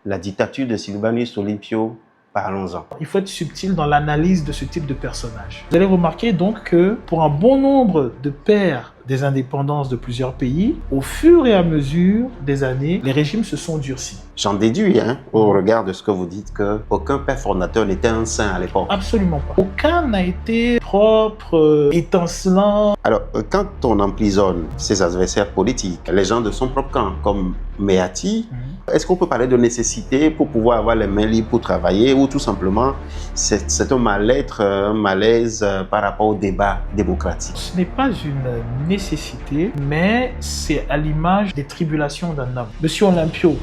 la dictature de Sylvanus Olympio, parlons-en. Il faut être subtil dans l'analyse de ce type de personnage. Vous allez remarquer donc que pour un bon nombre de pères des indépendances de plusieurs pays, au fur et à mesure des années, les régimes se sont durcis. J'en déduis, au regard de ce que vous dites, qu'aucun père fondateur n'était un saint à l'époque. Absolument pas. Aucun n'a été propre, étincelant. Alors, quand on emprisonne ses adversaires politiques, les gens de son propre camp, comme Méati, est-ce qu'on peut parler de nécessité pour pouvoir avoir les mains libres pour travailler, ou tout simplement c'est un mal-être, un malaise par rapport au débat démocratique? Ce n'est pas une nécessité, mais c'est à l'image des tribulations d'un homme. Monsieur Olympio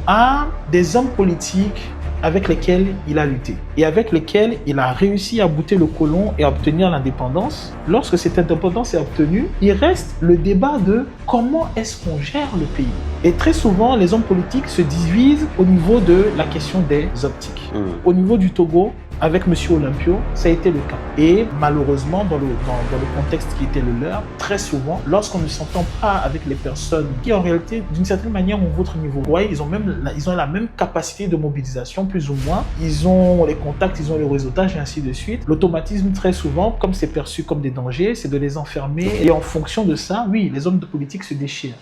a des hommes politiques avec lesquels il a lutté et avec lesquels il a réussi à bouter le côlon et à obtenir l'indépendance. Lorsque cette indépendance est obtenue, il reste le débat de comment est-ce qu'on gère le pays. Et très souvent, les hommes politiques se divisent au niveau de la question des optiques. Au niveau du Togo, avec M. Olympio, ça a été le cas. Et malheureusement, dans le contexte qui était le leur, très souvent, lorsqu'on ne s'entend pas avec les personnes qui, en réalité, d'une certaine manière, ont votre niveau, vous voyez, ils ont la même capacité de mobilisation, plus ou moins. Ils ont les contacts, ils ont le réseautage, et ainsi de suite. L'automatisme, très souvent, comme c'est perçu comme des dangers, c'est de les enfermer. Et en fonction de ça, oui, les hommes de politique se déchirent.